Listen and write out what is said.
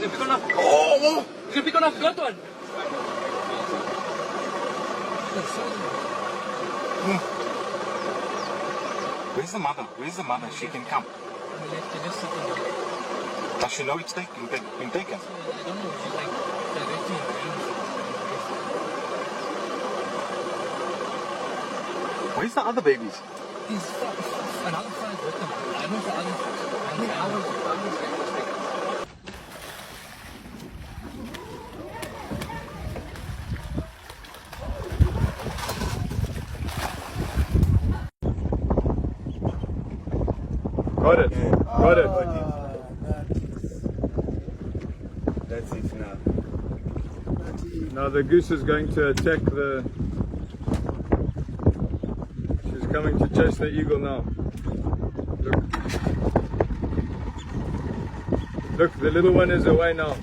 can pick one up. Oh! You can pick one up. Got one. Where's the mother? Where's the mother? She can come. Does she know it's been taken? I don't know. She's like directing around. Where's the other babies? He's another five with them. I don't know the other Got it. Got it. That's it now. Now the goose is going to attack the... She's coming to chase the eagle now. Look. Look, the little one is away now.